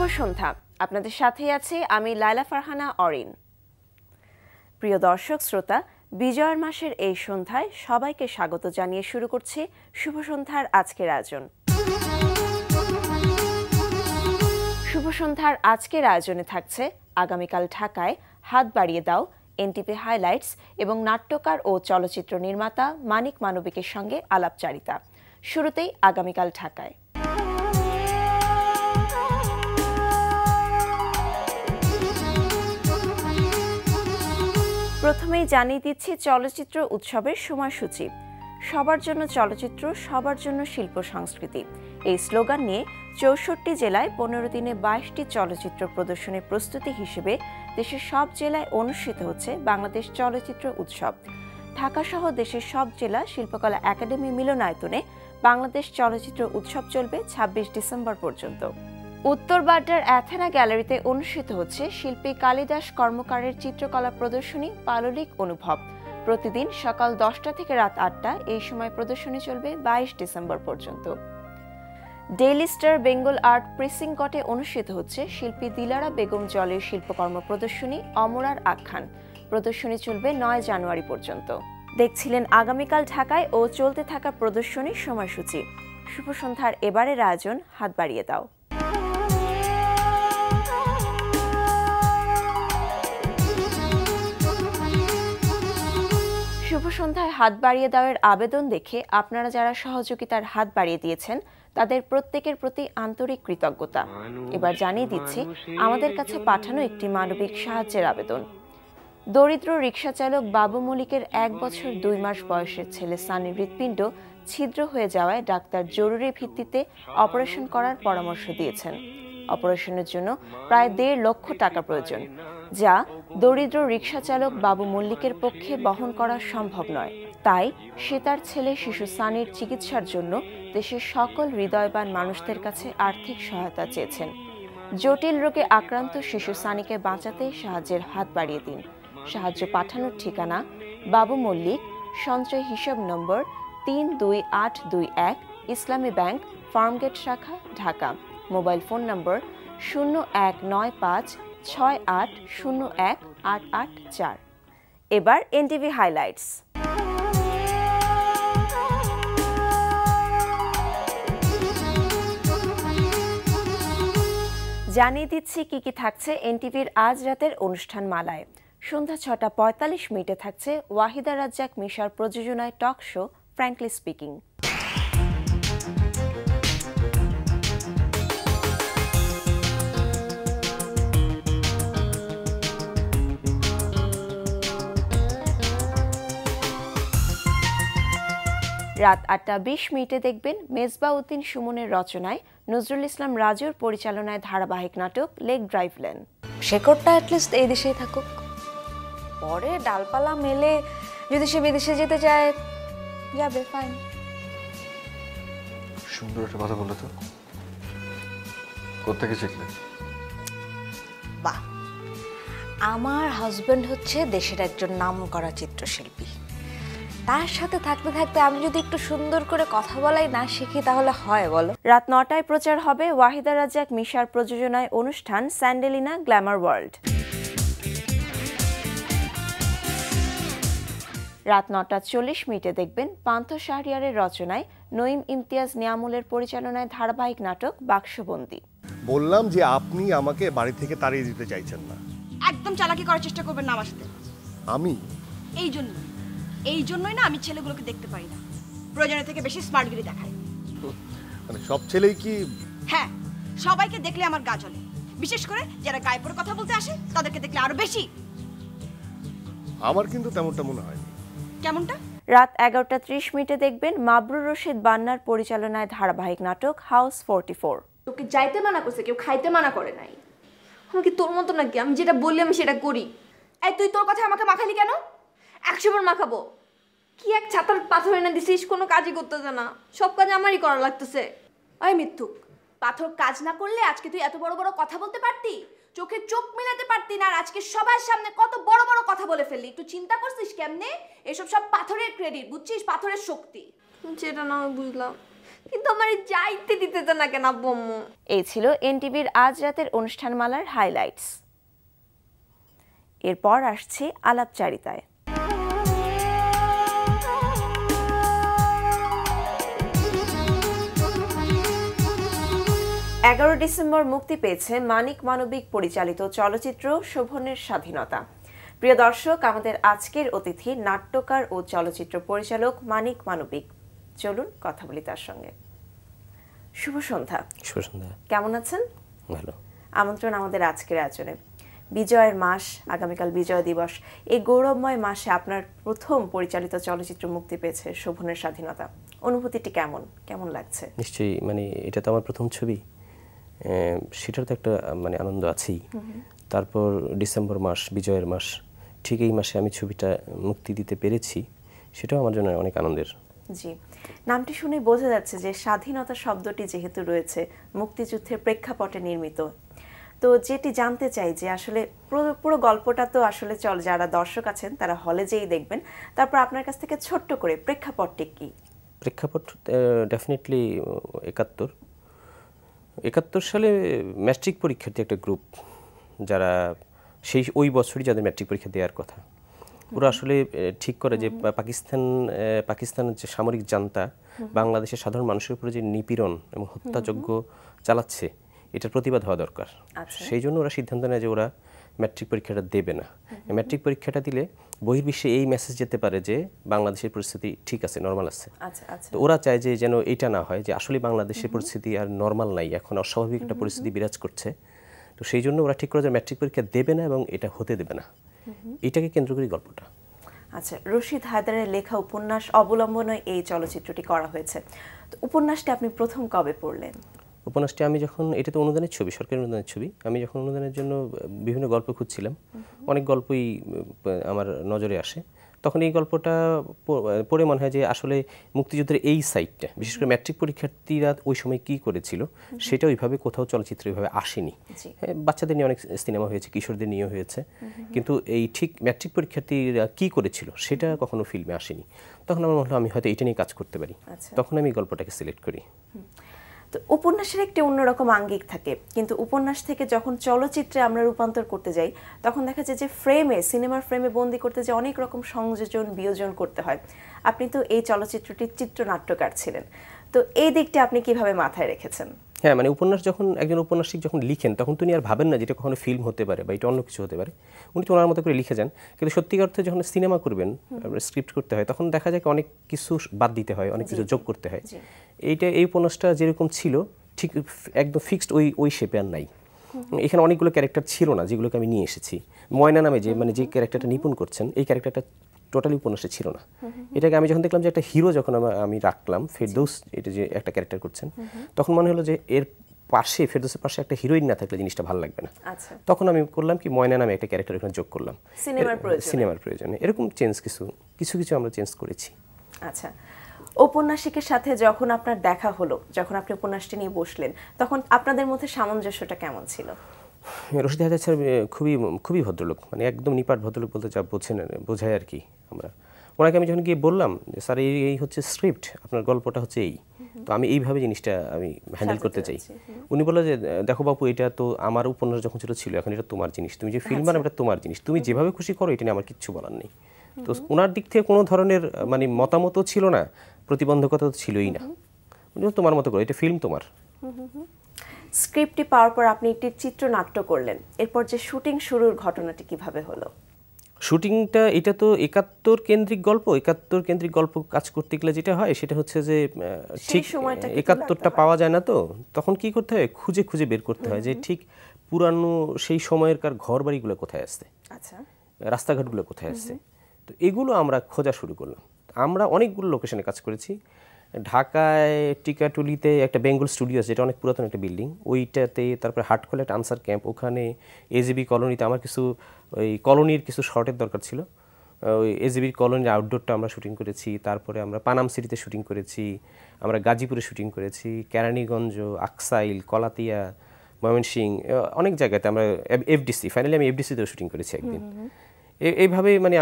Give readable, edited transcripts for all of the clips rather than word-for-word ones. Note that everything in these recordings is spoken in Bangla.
শুভ সন্ধ্যা। আপনাদের সাথেই আছে আমি লায়লা ফারহানা অরিন। প্রিয় দর্শক শ্রোতা, বিজয়ের মাসের এই সন্ধ্যায় সবাইকে স্বাগত জানিয়ে শুরু করছি শুভ সন্ধ্যার আজকের আয়োজন। শুভ সন্ধ্যার আজকের আয়োজনে থাকছে আগামীকাল ঢাকায় হাত বাড়িয়ে দাও, এনটিভি হাইলাইটস এবং নাট্যকার ও চলচ্চিত্র নির্মাতা মানিক মানবিকের সঙ্গে আলাপচারিতা। শুরুতেই আগামীকাল ঢাকায়। প্রথমেই জানিয়ে দিচ্ছি চলচ্চিত্র উৎসবের সময়সূচি। সবার জন্য চলচ্চিত্র, সবার জন্য শিল্প সংস্কৃতি, এই স্লোগান নিয়ে ৬৪ জেলায় ১৫ দিনে ২২টি চলচ্চিত্র প্রদর্শনীর প্রস্তুতি হিসেবে দেশের সব জেলায় অনুষ্ঠিত হচ্ছে বাংলাদেশ চলচ্চিত্র উৎসব। ঢাকাসহ দেশের সব জেলা শিল্পকলা একাডেমি মিলনায়তনে বাংলাদেশ চলচ্চিত্র উৎসব চলবে ২৬ ডিসেম্বর পর্যন্ত। উত্তর বাড্ডার অ্যাথেনা গ্যালারিতে অনুষ্ঠিত হচ্ছে শিল্পী কালিদাস কর্মকারের চিত্রকলা প্রদর্শনী পাললিক অনুভব। প্রতিদিন সকাল ১০টা থেকে রাত ৮টা এই সময় প্রদর্শনী চলবে ২২ ডিসেম্বর পর্যন্ত। ডেইলি স্টার বেঙ্গল আর্ট প্রেসিংকটে অনুষ্ঠিত হচ্ছে শিল্পী দিলারা বেগম জলের শিল্পকর্ম প্রদর্শনী অমরার আখ্যান। প্রদর্শনী চলবে ৯ জানুয়ারি পর্যন্ত। দেখছিলেন আগামীকাল ঢাকায় ও চলতে থাকা প্রদর্শনীর সময়সূচি। শুভ সন্ধ্যার এবারের আয়োজন হাত বাড়িয়ে দাও। শুভ সন্ধ্যায় হাত বাড়িয়ে দেওয়ার আবেদন দেখে আপনারা যারা সহযোগিতার হাত বাড়িয়ে দিয়েছেন তাদের প্রত্যেকের প্রতি আন্তরিক কৃতজ্ঞতা। এবার জানিয়ে দিচ্ছি আমাদের কাছে পাঠানো একটি মানবিক সাহায্যের আবেদন। দরিদ্র রিকশা চালক বাবু মল্লিকের ১ বছর ২ মাস বয়সের ছেলে সানির হৃৎপিণ্ড ছিদ্র হয়ে যাওয়ায় ডাক্তার জরুরি ভিত্তিতে অপারেশন করার পরামর্শ দিয়েছেন। অপারেশনের জন্য প্রায় ১.৫ লক্ষ টাকা প্রয়োজন, যা দরিদ্র রিকশা চালক বাবু মল্লিকের পক্ষে বহন করা সম্ভব নয়। তাই সে তার ছেলে শিশু সানির চিকিৎসার জন্য দেশের সকল হৃদয়বান মানুষদের কাছে আর্থিক সহায়তা চেয়েছেন। জটিল রোগে আক্রান্ত শিশু সানিকে বাঁচাতে সাহায্যের হাত বাড়িয়ে দিন। সাহায্য পাঠানোর ঠিকানা বাবু মল্লিক, সঞ্চয় হিসাব নম্বর ৩২৮২১, ইসলামী ব্যাংক, ফার্মগেট শাখা, ঢাকা। মোবাইল ফোন নম্বর 019568018884। এবার এনটিভি হাইলাইটস। জানিয়ে দিচ্ছি কি কি থাকছে এনটিভির আজ রাতের অনুষ্ঠান মালায়। সন্ধ্যা ৬টা ৪৫ মিনিটে থাকছে ওয়াহিদা রাজ্জাক মিশার প্রযোজনায় টক শো ফ্র্যাঙ্কলি স্পিকিং। রাত ৮টা ২০ মিনিটে দেখবেন মেজবাউদ্দিন সুমনের রচনায় নজরুল ইসলাম রাজুর পরিচালনায় ধারাবাহিক নাটক লেক ড্রাইভ লেন। শেকড়টা অ্যাটলিস্ট এই দেশেই থাকুক, পরে ডালপালা মেলে যদি সে বিদেশে যেতে চায় যাবে, ফাইন। সুন্দর একটা কথা বললে তো, কোত্থেকে শিখলে? বাহ, আমার হাজবেন্ড হচ্ছে দেশের একজন নামকরা চিত্রশিল্পী। তার সাথে থাকতে থাকতে আমি যদি একটু সুন্দর করে কথা বলাই না শিখি তাহলে হয় বলো? রাত ৯টায় প্রচার হবে ওয়াহিদা রাজ্জাক মিশার প্রযোজনায় অনুষ্ঠান স্যান্ডেলিনা গ্ল্যামার ওয়ার্ল্ড। রাত ৯টা ৪০ মিনিটে দেখবেন পান্থ শাহরিয়ারের রচনায় নঈম ইমতিয়াজ নিয়ামুলের পরিচালনায় ধারাবাহিক নাটক বাক্সবন্দি। বললাম যে আপনি আমাকে বাড়ি থেকে তাড়িয়ে দিতে চাইছেন না। একদম চালাকি করার চেষ্টা করবেন না আমার সাথে। আমি এই জন্যই না আমি ছেলেগুলোকে দেখতে পারি না, প্রয়োজনের থেকে বেশি স্মার্টগিরি দেখায়। মানে সব ছেলেই কি? হ্যাঁ, সবাইকে দেখলে আমার গা জ্বলে, বিশেষ করে যারা গায়ে পড়ে কথা বলতে আসে তাদেরকে দেখলে আরো বেশি। আমার কিন্তু তেমনটা মনে হয়নি। কেমনটা? রাত ১১টা ৩০ মিনিটে দেখবেন মাবরুর রশিদ বান্নার পরিচালনায় ধারাবাহিক নাটক হাউস 44। তোকে যাইতে মানা করছে, কেউ খাইতে মানা করে নাই। আমি কি তোর মতো নাকি? আমি যেটা বললি আমি সেটা করি। এই তুই তোর কথা আমাকে মাখালি কেন? ১০০ বার মাখাবো। কি এক ছাতার পাথর এনে দিছিস, কোনো কাজই করতেছে না, সব কাজ আমারই করা লাগতেছে। ওই মিথ্যুক, পাথর কাজ না করলে আজকে তুই এত বড় বড় কথা বলতে পারতি, চোখে চোখ মিলাতে পারতি না, আর আজকে সবার সামনে কত বড় বড় কথা বলে ফেললি। একটু চিন্তা করছিস কেমনে? এসব সব পাথরের ক্রেডিট, বুঝছিস? পাথরের শক্তি। যেটা না আমি বুঝলাম কিন্তু আমার যাইতে দিতে তো না কেন আব্বু আম্মু। এই ছিল এনটিভির আজ রাতের অনুষ্ঠানমালার হাইলাইটস। এরপর আসছি আলাপচারিতায়। 11 ডিসেম্বর মুক্তি পেয়েছে মানিক মানবিক পরিচালিত চলচ্চিত্র শোভনের স্বাধীনতা। প্রিয় দর্শক, আমাদের আজকের অতিথি নাট্যকার ও চলচ্চিত্র পরিচালক মানিক মানবিক। চলুন কথা বলি তার সঙ্গে। শুভ সন্ধ্যা। শুভ সন্ধ্যা। কেমন আছেন? ভালো। আমন্ত্রণ আমাদের আজকের আয়োজনে। বিজয়ের মাস, আগামীকাল বিজয় দিবস। এই গৌরবময় মাসে আপনার প্রথম পরিচালিত চলচ্চিত্র মুক্তি পেয়েছে শোভনের স্বাধীনতা। অনুভূতিটি কেমন কেমন লাগছে? নিশ্চয়ই, মানে এটা তো আমার প্রথম ছবি, সেটার তো একটা মানে আনন্দ আছেই। তারপর ডিসেম্বর মাস, বিজয়ের মাস, ঠিক এই মাসে আমি ছবিটা মুক্তি দিতে পেরেছি, সেটাও আমার জন্য অনেক আনন্দের। জি, নামটি শুনে বোঝা যাচ্ছে যে স্বাধীনতা শব্দটি যেহেতু রয়েছে মুক্তিযুদ্ধের প্রেক্ষাপটে নির্মিত। তো যেটি জানতে চাই যে আসলে পুরো গল্পটা তো আসলে যারা দর্শক আছেন তারা হলে যেই দেখবেন, তারপর আপনার কাছ থেকে ছোট্ট করে প্রেক্ষাপটটি কি? প্রেক্ষাপট ডেফিনেটলি 71 সালে ম্যাট্রিক পরীক্ষার্থী একটা গ্রুপ, যারা ওই বছরই যাদের ম্যাট্রিক পরীক্ষা দেওয়ার কথা, ওরা আসলে ঠিক করে যে পাকিস্তানের যে সামরিক জান্তা বাংলাদেশের সাধারণ মানুষের উপরে যে নিপীড়ন এবং হত্যাযজ্ঞ চালাচ্ছে, এটার প্রতিবাদ হওয়া দরকার। সেই জন্য ওরা সিদ্ধান্ত নেয় যে ওরা ম্যাট্রিক পরীক্ষাটা দেবে না। ম্যাট্রিক পরীক্ষাটা দিলে বহির্বিশ্বে এই মেসেজ যেতে পারে যে বাংলাদেশের পরিস্থিতি ঠিক আছে, নর্মাল আছে। তো ওরা চায় যে যেন এটা না হয় যে আসলে বাংলাদেশের পরিস্থিতি আর নর্মাল নাই, এখন অস্বাভাবিক একটা পরিস্থিতি বিরাজ করছে। তো সেই জন্য ওরা ঠিক করে যে ম্যাট্রিক পরীক্ষা দেবে না এবং এটা হতে দেবে না। এটাকে কেন্দ্র করে গল্পটা। আচ্ছা, রশিদ হায়দারের লেখা উপন্যাস অবলম্বনে এই চলচ্চিত্রটি করা হয়েছে। তো উপন্যাসটি আপনি প্রথম কবে পড়লেন? উপন্যাসটি আমি যখন, এটা তো অনুদানের ছবি, সরকারি অনুদানের ছবি, আমি যখন অনুদানের জন্য বিভিন্ন গল্প খুঁজছিলাম, অনেক গল্পই আমার নজরে আসে, তখন এই গল্পটা পড়ে মনে হয় যে আসলে মুক্তিযুদ্ধের এই সাইডটা, বিশেষ করে ম্যাট্রিক পরীক্ষার্থীরা ওই সময় কি করেছিল সেটা ওইভাবে কোথাও চলচ্চিত্র ওইভাবে আসেনি। বাচ্চাদের নিয়ে অনেক সিনেমা হয়েছে, কিশোরদের নিয়ে হয়েছে, কিন্তু এই ঠিক ম্যাট্রিক পরীক্ষার্থীরা কি করেছিল সেটা কখনো ফিল্মে আসেনি। তখন আমার মনে হলো আমি হয়তো এটা নিয়ে কাজ করতে পারি, তখন আমি গল্পটাকে সিলেক্ট করি। তো উপন্যাসের একটি অন্যরকম আঙ্গিক থাকে, কিন্তু উপন্যাস থেকে যখন চলচ্চিত্রে আমরা রূপান্তর করতে যাই তখন দেখা যায় যে সিনেমার ফ্রেমে বন্দি করতে যে অনেক রকম সংযোজন বিয়োজন করতে হয়। আপনি তো এই চলচ্চিত্রটির চিত্রনাট্যকার ছিলেন, তো এই দিকটা আপনি কিভাবে মাথায় রেখেছেন? হ্যাঁ, মানে উপন্যাস যখন একজন উপন্যাসিক যখন লিখেন তখন তো উনি আর ভাবেন না যেটা কখনো ফিল্ম হতে পারে বা এটা অন্য কিছু হতে পারে, উনি তো ওনার মতো করে লিখে যান। কিন্তু সত্যিকার অর্থে যখন সিনেমা করবেন, স্ক্রিপ্ট করতে হয়, তখন দেখা যায় অনেক কিছু বাদ দিতে হয়, অনেক কিছু যোগ করতে হয়। এই উপন্যাসটা যেরকম ছিল ঠিক একদম ফিক্সড ওই শেপে আর নাই। এখানে অনেকগুলো ক্যারেক্টার ছিল না যেগুলোকে আমি নিয়ে এসেছি। ময়না নামে যে ক্যারেক্টারটা নিপুণ করছেন, এই ক্যারেক্টারটা টোটালি উপন্যাসে ছিল না। এটাকে আমি যখন দেখলাম যে একটা হিরো যখন আমি রাখলাম, ফেরদৌস এটা যে একটা ক্যারেক্টার করছেন, তখন মনে হলো যে এর পাশে, ফেরদৌসের পাশে একটা হিরোইন না থাকলে জিনিসটা ভালো লাগবে না। তখন আমি করলাম কি, ময়না নামে একটা ক্যারেক্টার এখানে যোগ করলাম সিনেমার প্রয়োজনে। এরকম কিছু আমরা চেঞ্জ করেছি। আচ্ছা, ঔপন্যাসিকের সাথে যখন আপনার দেখা হলো, যখন আপনি উপন্যাসটি নিয়ে বসলেন, তখন আপনাদের মধ্যে সামঞ্জস্যটা কেমন ছিল? রশিদ হায়দার স্যার খুবই ভদ্রলোক, মানে একদম নিপাট ভদ্রলোক বলতে যা বোঝায় আর কি। ওনাকে আমি যখন গিয়ে বললাম যে স্যার এই হচ্ছে স্ক্রিপ্ট, আপনার গল্পটা হচ্ছে এই, তো আমি এইভাবে জিনিসটা আমি হ্যান্ডেল করতে চাই। উনি বললো যে দেখো বাপু, এটা তো আমার উপন্যাস যখন ছিল, এখন এটা তোমার জিনিস, তুমি যে ফিল্ম বানাবে এটা তোমার জিনিস, তুমি যেভাবে খুশি করো, এটা নিয়ে আমার কিচ্ছু বলার নেই। তো ওনার দিক থেকে কোনো ধরনের মানে মতামতও ছিল না, প্রতিবন্ধকতা তো ছিলই না। তোমার মতো করো, এটা ফিল্ম তোমার। স্ক্রিপ্টটি পাওয়ার পর আপনি একটি চিত্রনাট্য করলেন, এরপর যে শুটিং শুরুর ঘটনাটি কিভাবে হলো? শুটিংটা, এটা তো 71 কেন্দ্রিক গল্প কাজ করতে গেলে যেটা হয় সেটা হচ্ছে যে ঠিক 71টা পাওয়া যায় না, তো তখন কি করতে হয়, খুঁজে খুঁজে বের করতে হয় যে ঠিক পুরানো সেই সময়েরকার ঘর বাড়িগুলো কোথায় আছে, রাস্তাঘাটগুলো কোথায় আছে। তো এগুলো আমরা খোঁজা শুরু করলাম। আমরা অনেকগুলো লোকেশনে কাজ করেছি। ঢাকায় টিকাটুলিতে একটা বেঙ্গল স্টুডিও আছে, যেটা অনেক পুরাতন একটা বিল্ডিং, ওইটাতে, তারপরে হাটখোলা একটা আনসার ক্যাম্প, ওখানে এজিবি কলোনিতে আমার কিছু ওই কলোনির কিছু শর্টের দরকার ছিল, ওই এজিবির কলোনির আউটডোরটা আমরা শুটিং করেছি। তারপরে আমরা পানাম সিটিতে শুটিং করেছি, আমরা গাজীপুরে শুটিং করেছি, কেরানীগঞ্জ, আকসাইল, কলাতিয়া, ময়মনসিংহ, অনেক জায়গাতে আমরা, এফডিসি, ফাইনালি আমি এফডিসিতেও শুটিং করেছি একদিন। এইভাবে মানে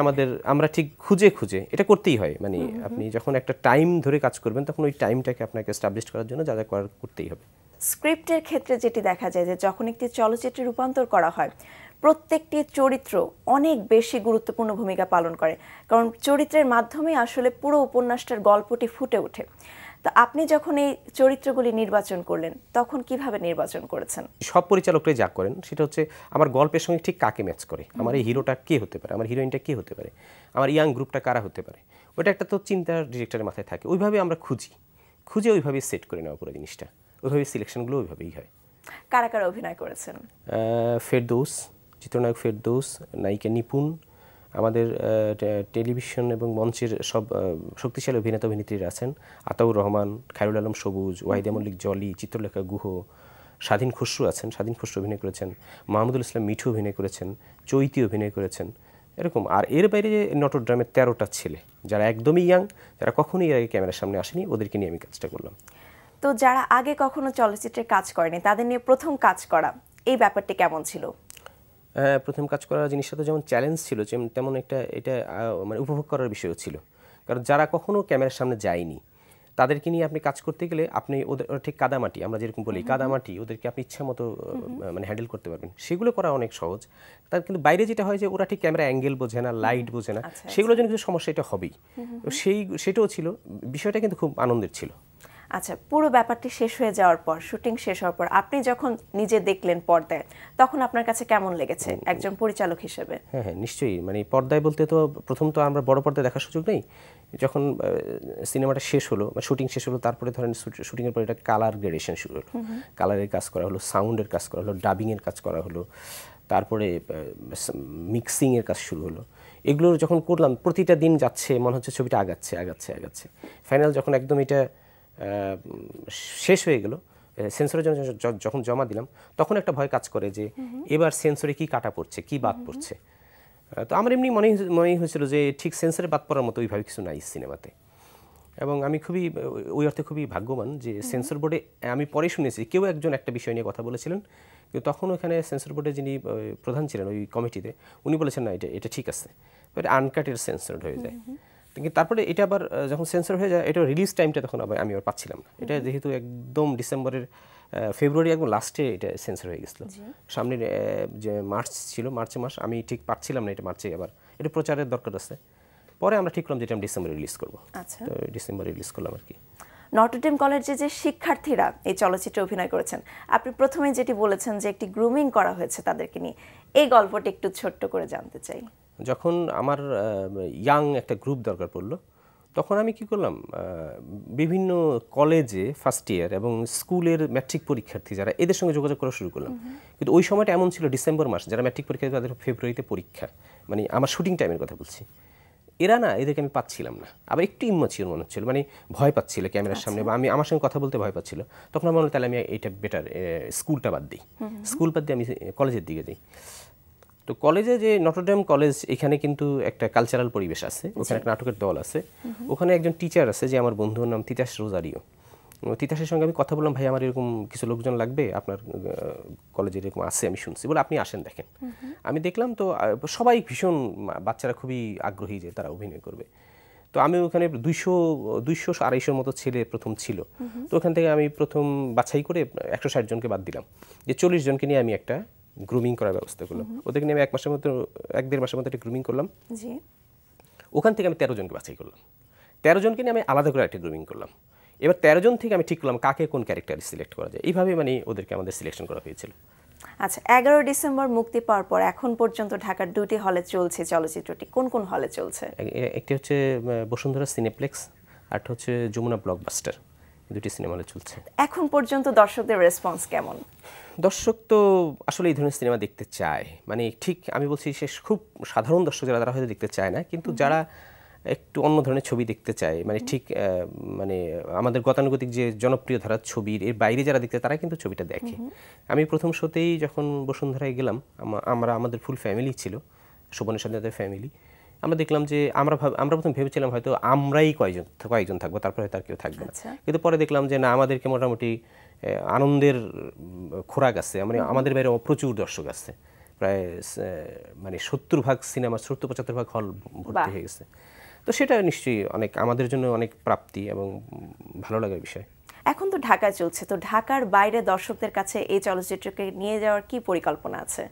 আমরা ঠিক খুঁজে খুঁজে এটা করতেই হয়, মানে আপনি যখন একটা টাইম ধরে কাজ করবেন তখন ওই টাইমটাকে আপনাকে এস্টাবলিশ করার জন্য যা যা করার করতেই হবে। স্ক্রিপ্টের ক্ষেত্রে যেটি দেখা যায় যে যখন একটি চলচ্চিত্রে রূপান্তর করা হয় প্রত্যেকটি চরিত্র অনেক বেশি গুরুত্বপূর্ণ ভূমিকা পালন করে, কারণ চরিত্রের মাধ্যমে আসলে পুরো উপন্যাসটার গল্পটি ফুটে ওঠে। তো আপনি যখন এই চরিত্রগুলি নির্বাচন করলেন তখন কিভাবে নির্বাচন করেছেন? সব পরিচালকরাই যা করেন সেটা হচ্ছে আমার গল্পের সঙ্গে ঠিক কাকে ম্যাচ করে, আমার এই হিরোটা কে হতে পারে, আমার হিরোইনটা কে হতে পারে, আমার ইয়াং গ্রুপটা কারা হতে পারে, ওটা একটা তো চিন্তা ডিরেক্টরের মাথায় থাকে। ওইভাবে আমরা খুঁজে ওইভাবে সেট করে নেওয়া পুরো জিনিসটা, ওইভাবে সিলেকশনগুলো ওইভাবেই হয়। কারা কারা অভিনয় করেছেন? ফেরদৌস, চিত্রনায়ক ফেরদৌস, নায়িকা নিপুণ, আমাদের টেলিভিশন এবং মঞ্চের সব শক্তিশালী অভিনেতা অভিনেত্রীরা আছেন, আতাউর রহমান, খায়রুল আলম সবুজ, ওয়াহিদা মল্লিক জলি, চিত্রলেখা গুহ, স্বাধীন খসরু আছেন, স্বাধীন খসরু অভিনয় করেছেন, মাহমুদুল ইসলাম মিঠু অভিনয় করেছেন, চৈতি অভিনয় করেছেন, এরকম। আর এর বাইরে নটরডেমের 13টা ছেলে যারা একদমই ইয়াং, যারা কখনোই এর আগে ক্যামেরার সামনে আসেনি, ওদেরকে নিয়ে আমি কাজটা করলাম। তো যারা আগে কখনো চলচ্চিত্রে কাজ করেনি তাদের নিয়ে প্রথম কাজ করা, এই ব্যাপারটি কেমন ছিল? প্রথম কাজ করার জিনিসটা তো যেমন চ্যালেঞ্জ ছিল, তেমন এটা মানে উপভোগ করার বিষয়ও ছিল। কারণ যারা কখনো ক্যামেরার সামনে যায়নি তাদেরকে নিয়ে আপনি কাজ করতে গেলে আপনি ওরা ঠিক কাদামাটি, আমরা যেরকম বলি কাদামাটি, ওদেরকে আপনি ইচ্ছা মতো মানে হ্যান্ডেল করতে পারবেন, সেগুলো করা অনেক সহজ। তার কিন্তু বাইরে যেটা হয় যে ওরা ঠিক ক্যামেরা অ্যাঙ্গেল বোঝে না, লাইট বোঝে না, সেগুলোর জন্য কিছু সমস্যা এটা হবেই। সেটাও ছিল, বিষয়টা কিন্তু খুব আনন্দের ছিল। আচ্ছা, পুরো ব্যাপারটি শেষ হয়ে যাওয়ার পর, শুটিং শেষ হওয়ার পর আপনি যখন নিজে দেখলেন পর্দায়, তখন আপনার কাছে কেমন লেগেছে একজন পরিচালক হিসেবে? হ্যাঁ, নিশ্চয়ই। মানে পর্দায় বলতে তো প্রথম তো আমরা বড় পর্দায় দেখার সুযোগ নেই। যখন সিনেমাটা শেষ হলো, শুটিং শেষ হলো, তারপরে ধরেন শুটিংয়ের পরে এটা কালার গ্রেডেশন শুরু হলো, কালারের কাজ করা হলো, সাউন্ডের কাজ করা হলো, ডাবিংয়ের কাজ করা হলো, তারপরে মিক্সিংয়ের কাজ শুরু হলো। এগুলো যখন করলাম, প্রতিটা দিন যাচ্ছে, মনে হচ্ছে ছবিটা আগাচ্ছে। ফাইনাল যখন একদম এটা শেষ হয়ে গেল, সেন্সরের জন্য যখন জমা দিলাম, তখন একটা ভয় কাজ করে যে এবার সেন্সরে কি কাটা পড়ছে, কি বাদ পড়ছে। তো আমার এমনি মনে হয়েছিল যে ঠিক সেন্সরে বাদ পড়ার মতো ওইভাবে কিছু নাই সিনেমাতে। এবং আমি ওই অর্থে খুবই ভাগ্যবান যে সেন্সর বোর্ডে আমি পরে শুনেছি কেউ একজন একটা বিষয় নিয়ে কথা বলেছিলেন, কিন্তু তখন ওখানে সেন্সর বোর্ডে যিনি প্রধান ছিলেন ওই কমিটিতে, উনি বলেছেন না, এটা ঠিক আছে, এটা আনকাটের সেন্সরড হয়ে যায়। কিন্তু তারপরে এটা আবার যখন সেন্সর হয়ে যায়, এটা রিলিজ টাইমটা তখন আমি আবার পাচ্ছিলাম না। এটা যেহেতু একদম ফেব্রুয়ারি একদম লাস্টে এটা সেন্সর হয়ে গেছিলো, সামনের যে মার্চ ছিল, মার্চে মাস, আমি ঠিক পাচ্ছিলাম না এটা মার্চে আবার এটা প্রচারের দরকার আছে। পরে আমরা ঠিক করলাম যেটা আমি ডিসেম্বরে রিলিজ করবো। তো ডিসেম্বরে রিলিজ করলাম আর কি। নটরডেম কলেজে যে শিক্ষার্থীরা এই চলচ্চিত্রে অভিনয় করেছেন, আপনি প্রথমেই যেটি বলেছেন যে একটি গ্রুমিং করা হয়েছে তাদেরকে নিয়ে, এই গল্পটি একটু ছোট্ট করে জানতে চাই। যখন আমার ইয়াং একটা গ্রুপ দরকার পড়লো, তখন আমি কি করলাম, বিভিন্ন কলেজে ফার্স্ট ইয়ার এবং স্কুলের ম্যাট্রিক পরীক্ষার্থী যারা, এদের সঙ্গে যোগাযোগ করা শুরু করলাম। কিন্তু ওই সময়টা এমন ছিল ডিসেম্বর মাস, যারা ম্যাট্রিক পরীক্ষা তাদের ফেব্রুয়ারিতে পরীক্ষা, মানে আমার শুটিং টাইমের কথা বলছি। এদেরকে আমি পাচ্ছিলাম না, আবার একটু ইম্যাচিওর মনে হচ্ছিল, মানে ভয় পাচ্ছিল ক্যামেরার সামনে, বা আমার সঙ্গে কথা বলতে ভয় পাচ্ছিল। তখন আমার মনে হলো তাহলে আমি এটা বেটার, স্কুলটা বাদ দিই, স্কুল বাদ দিয়ে আমি কলেজের দিকে যাই। তো কলেজে যে নটরডেম কলেজ, এখানে কিন্তু একটা কালচারাল পরিবেশ আছে, ওখানে একটা নাটকের দল আছে, ওখানে একজন টিচার আছে যে আমার বন্ধুর নাম তিতাস রোজারিও। তিতাসের সঙ্গে আমি কথা বললাম, ভাই আমার এরকম কিছু লোকজন লাগবে, আপনার কলেজে এরকম আছে আমি শুনছি, বলে আপনি আসেন দেখেন। আমি দেখলাম তো সবাই ভীষণ, বাচ্চারা খুবই আগ্রহী যে তারা অভিনয় করবে। তো আমি ওখানে 200-250 মতো ছেলে প্রথম ছিল। তো ওখান থেকে আমি প্রথম বাছাই করে 160 জনকে বাদ দিলাম, যে 40 জনকে নিয়ে আমি একটা গ্রুমিং করার ব্যবস্থা করলাম। ওদেরকে নিয়ে আমি 1-1.5 মাসের মতো একটা গ্রুমিং করলাম। ওখান থেকে আমি 13 জনকে বাছাই করলাম। 13 জনকে নিয়ে আমি আলাদা করে একটা গ্রুমিং করলাম। এবার 13 জন থেকে আমি ঠিক করলাম কাকে কোন ক্যারেক্টার সিলেক্ট করা যায়। এইভাবে মানে ওদেরকে আমাদের সিলেকশন করা হয়েছিল। আচ্ছা, 11 ডিসেম্বর মুক্তি পাওয়ার পর এখন পর্যন্ত ঢাকার 2টি হলে চলছে চলচ্চিত্রটি, কোন কোন হলে চলছে? একটি হচ্ছে বসুন্ধরা সিনেপ্লেক্স, আর হচ্ছে যমুনা ব্লকবাস্টার, দুটি সিনেমা হলে চলছে। এখন পর্যন্ত দর্শকদের রেসপন্স কেমন? দর্শক তো আসলে এই ধরনের সিনেমা দেখতে চায়, মানে ঠিক আমি বলছি সে খুব সাধারণ দর্শক যারা, তারা হয়তো দেখতে চায় না, কিন্তু যারা একটু অন্য ধরনের ছবি দেখতে চায়, মানে ঠিক মানে আমাদের গতানুগতিক যে জনপ্রিয় ধারার ছবির এর বাইরে যারা দেখতে, তারা কিন্তু ছবিটা দেখে। আমি প্রথম শোতেই যখন বসুন্ধরায় গেলাম, আমাদের ফুল ফ্যামিলি ছিল, শোভনের সাথে তাদের ফ্যামিলি। আমরা দেখলাম যে আমরা প্রথম ভেবেছিলাম হয়তো আমরাই কয়েকজন থাকবো, তারপরে তার কেউ থাকবে না। কিন্তু পরে দেখলাম যে না, আমাদেরকে মোটামুটি আনন্দের খোরাক আছে, মানে আমাদের বাইরে প্রচুর দর্শক আছে। প্রায় মানে 70% সিনেমা 70-75% হল ভর্তি হয়ে গেছে। তো সেটা নিশ্চয়ই অনেক আমাদের জন্য অনেক প্রাপ্তি এবং ভালো লাগার বিষয়। এখন তো ঢাকায় চলছে, তো ঢাকার বাইরে দর্শকদের কাছে এই চলচ্চিত্রকে নিয়ে যাওয়ার কি পরিকল্পনা আছে?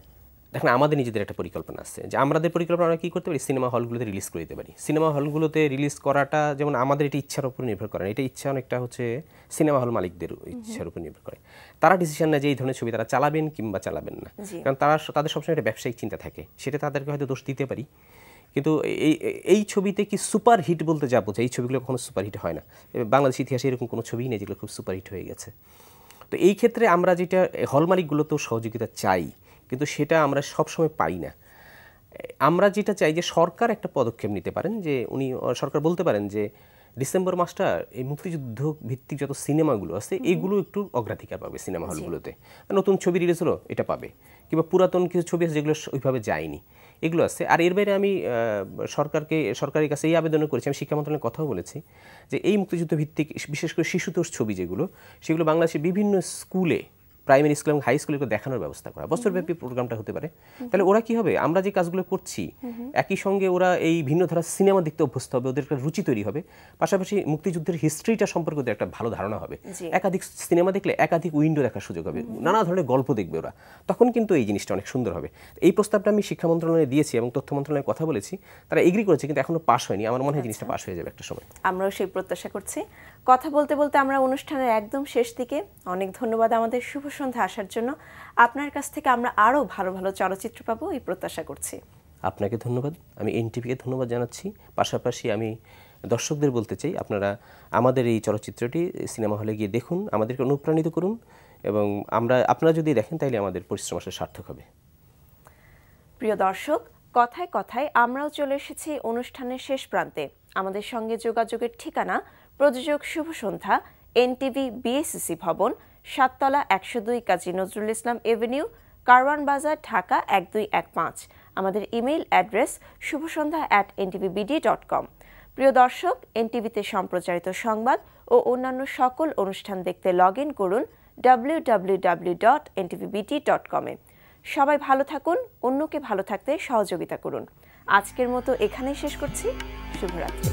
দেখেন, আমাদের নিজেদের একটা পরিকল্পনা আছে যে আমাদের পরিকল্পনা আমরা কী করতে পারি, সিনেমা হলগুলোতে রিলিজ করে দিতে পারি। সিনেমা হলগুলোতে রিলিজ করাটা যেমন আমাদের এটা ইচ্ছার উপর নির্ভর করে না, এটা ইচ্ছা অনেকটা হচ্ছে সিনেমা হল মালিকদের ইচ্ছার উপর নির্ভর করে। তারা ডিসিশন নেয় যে এই ধরনের ছবি তারা চালাবেন কিংবা চালাবেন না, কারণ তাদের সবসময় একটা ব্যবসায়িক চিন্তা থাকে, সেটা তাদেরকে হয়তো দোষ দিতে পারি। কিন্তু এই ছবিতে কি সুপার হিট বলতে যা বোঝায়, এই ছবিগুলো কখনো সুপার হিট হয় না। বাংলাদেশ ইতিহাসে এরকম কোনো ছবিই নেই যেগুলো খুব সুপার হিট হয়ে গেছে। তো এই ক্ষেত্রে আমরা যেটা হল মালিকগুলোতেও সহযোগিতা চাই, কিন্তু সেটা আমরা সবসময় পাই না। আমরা যেটা চাই যে সরকার একটা পদক্ষেপ নিতে পারেন, যে সরকার বলতে পারেন যে ডিসেম্বর মাসটা এই মুক্তিযুদ্ধ ভিত্তিক যত সিনেমাগুলো আছে এইগুলো একটু অগ্রাধিকার পাবে সিনেমা হলগুলোতে। নতুন ছবি রিলিজ হলো এটা পাবে, কিংবা পুরাতন কিছু ছবি আছে যেগুলো ওইভাবে যায়নি, এগুলো আছে। আর এর বাইরে আমি সরকারের কাছে এই আবেদনও করেছি, আমি শিক্ষা মন্ত্রণালয়ের কথাও বলেছি যে এই মুক্তিযুদ্ধ ভিত্তিক বিশেষ করে শিশুতোষ ছবি সেগুলো বাংলাদেশের বিভিন্ন স্কুলে, প্রাইমারি স্কুল এবং হাই স্কুলে দেখানোর ব্যবস্থা করা, বছরব্যাপী প্রোগ্রামটা হতে পারে। তাহলে ওরা কি হবে, আমরা যে কাজগুলো করছি একই সঙ্গে ওরা এই ভিন্ন ধারার সিনেমা দেখতে অভ্যস্ত হবে, ওদের একটা রুচি তৈরি হবে, পাশাপাশি মুক্তিযুদ্ধের হিস্ট্রিটা সম্পর্কে ওদের একটা ভালো ধারণা হবে। একাধিক সিনেমা দেখলে একাধিক উইন্ডো দেখার সুযোগ হবে, নানা ধরনের গল্প দেখবে ওরা, তখন কিন্তু এই জিনিসটা অনেক সুন্দর হবে। এই প্রস্তাবটা আমি শিক্ষা মন্ত্রণালয়ে দিয়েছি এবং তথ্য মন্ত্রণালয়ে কথা বলেছি, তারা এগ্রি করেছে, কিন্তু এখনো পাস হয়নি। আমার মনে হয় জিনিসটা পাস হয়ে যাবে একটা সময়। আমরাও সেই প্রত্যাশা করছি। কথা বলতে বলতে আমরা অনুষ্ঠানের একদম শেষ দিকে। অনেক ধন্যবাদ আমাদের শুভ সন্ধ্যা আসার জন্য। আপনার কাছ থেকে আমরা আরও ভালো ভালো চলচ্চিত্র পাবো এই প্রত্যাশা করছি। আপনাকে ধন্যবাদ, আমি এনটিভিকে ধন্যবাদ জানাচ্ছি। পাশাপাশি আমি দর্শকদের বলতে চাই, আপনারা আমাদের এই চলচ্চিত্রটি সিনেমা হলে গিয়ে দেখুন, আমাদেরকে অনুপ্রাণিত করুন, এবং আপনারা যদি দেখেন তাহলে আমাদের পরিশ্রম আসলে সার্থক হবে। প্রিয় দর্শক, কথায় কথায় আমরাও চলে এসেছি অনুষ্ঠানের শেষ প্রান্তে। আমাদের সঙ্গে যোগাযোগের ঠিকানা প্রযোজক শুভ সন্ধ্যা, এনটিভি বিএসসিসি ভবন, 7 তলা 102 কাজী নজরুল ইসলাম এভিনিউ, কারওয়ান বাজার, ঢাকা 1215। আমাদের ইমেইল অ্যাড্রেস shubhasondha@ntvbd.com। প্রিয় দর্শক, এনটিভিতে সম্প্রচারিত সংবাদ ও অন্যান্য সকল অনুষ্ঠান দেখতে লগ ইন করুন www.ntvbd.com-এ। সবাই ভালো থাকুন, অন্যকে ভালো থাকতে সহযোগিতা করুন। আজকের মতো এখানেই শেষ করছি। শুভরাত্রি।